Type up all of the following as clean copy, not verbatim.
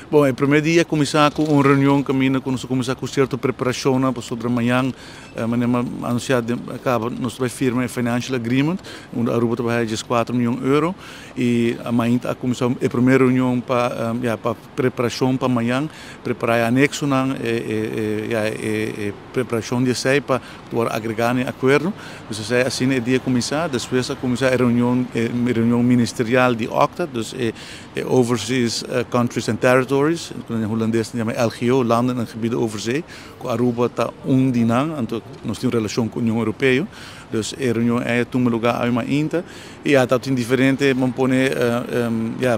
Bom, em primeiro dia começar com uma reunião caminho quando começar com certa preparação para sobre amanhã, manhã anunciado acaba nós vai firmar um financial agreement, onde a Aruba vai ter 4 milhões de euros e amanhã a começar a primeira reunião para para preparação para amanhã, preparar anexo na preparação de sei para agregar em acordo. Então assim é dia começar, depois a começar a reunião ministerial de OCTA, dus Overseas Countries and Territories, in Holandês chama LGO, landen en gebieden over zee. Aruba está dinang, então nós temos relação com a União Europeia, dus a reunião é um lugar aí mais inta e há tem diferente, vamos pôr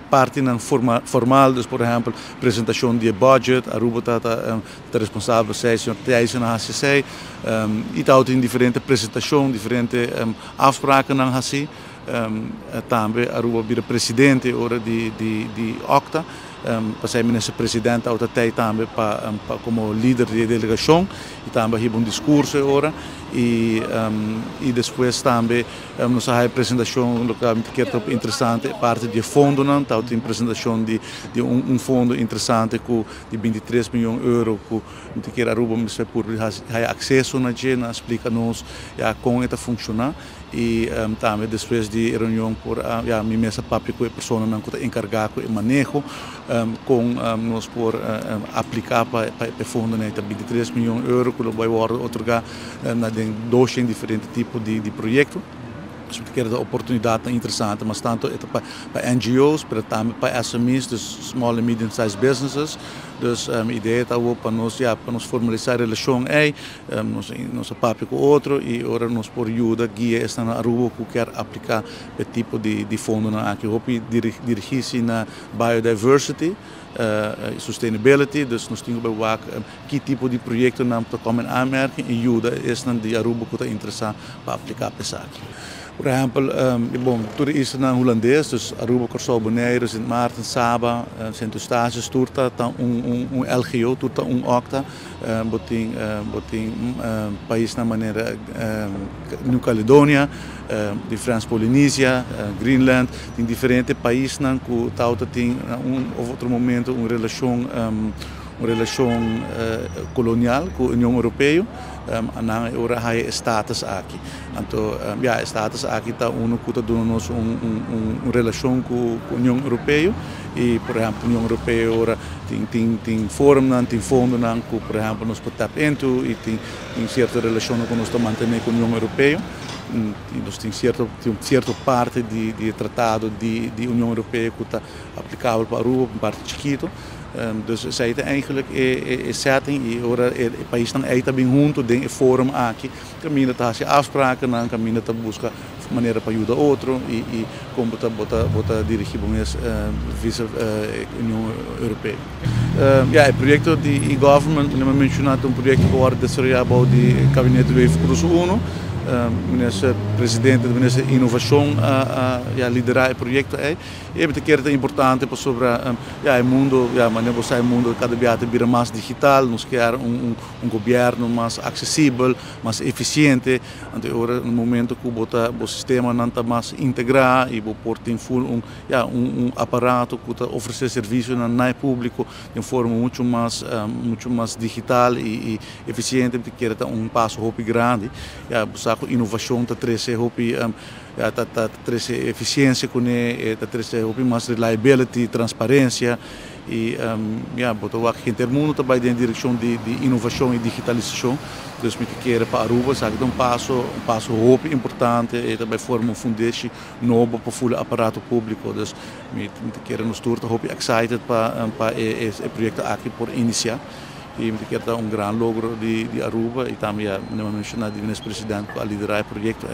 parte não formal, dus por exemplo apresentação de budget, Aruba está responsável senhor Thijssen na HCC, e tem diferente apresentação, diferente afspraken na HCC. Também Aruba vira presidente ora de OCTA, passei ministro presidente ao tijd também para como líder de delegação e também um discurso ora e depois também nós a apresentação localmente que é interessante parte de fundo não tá tem apresentação de fundo interessante com de 23 milhões de euros que a Aruba ministro público tem acesso na gente explica nos como está funcionar e também depois de reunião por a minha mesa papel com a pessoa não que encarregada com o manejo com nós por aplicar para fundo né 23 milhões de euros que vai otorgar na dois diferentes tipos de projetos. Que era uma oportunidade interessante, mas tanto para NGOs, também para SMEs, dus small and medium sized businesses. Dus a ideia está para nós formalizar a relação aí, nosso papel com o outro e agora nós por ajuda guia esta na Aruba que quer aplicar o tipo de fundo na aqui, hope dirigir-se na biodiversity. Sustainability, dus nós temos que ver que tipo de projeto nós podemos aanmerken e ajuda esta de Aruba que está interessante para aplicar para aqui. Por exemplo, tudo isso na holandês, dus Aruba, Curaçao, Bonaire, Sint Maarten, Saba, Sint Eustatius, tudo está LGO, tudo está OCTA, botem país na maneira New Caledonia, diferente Polinésia, Greenland, tem diferentes países na que tem outro momento uma relação colonial com a União Europeia. Agora há status aqui. Então, status aqui está que está dando uma relação com a União Europeia e, por exemplo, a União Europeia agora tem fórum, tem fundo que, por exemplo, nós podemos tap into e tem certa relação que nós estamos mantendo com a União Europeia. Nós temos certa parte de tratado de União Europeia que está aplicável para a Aruba, parte chiquito. Dus zij zijn eigenlijk setting e agora o país está bem junto dentro do fórum aqui, caminha tá se afspraken, não caminha tá busca maneira para ajudar outro e como bota dirigir bom visa União Europeia. O projeto de e-government, não mencionado projeto que agora desarrollado de gabinete do Cruz 1. Minister presidente da minister inovação a liderar o projeto aí e que é importante para sobre o mundo maneira o mundo cada vez vira mais digital nós quer governo mais acessível mais eficiente agora no momento que o sistema não está mais integrado e o portem full aparato que oferece serviço na público de forma muito mais digital e eficiente que é passo muito grande inovação está trazendo eficiência com está trazendo mais reliability, transparência e botou aqui em mundo também na direção de inovação e digitalização. Dus met keren para Aruba, sabe um passo importante e também forma fundatie novo para o aparato público. Dus met keren nos turta hoop excited para o projeto aqui por iniciar. E me quer grande logro de Aruba e também não mencionar de vice-presidente para liderar o projeto.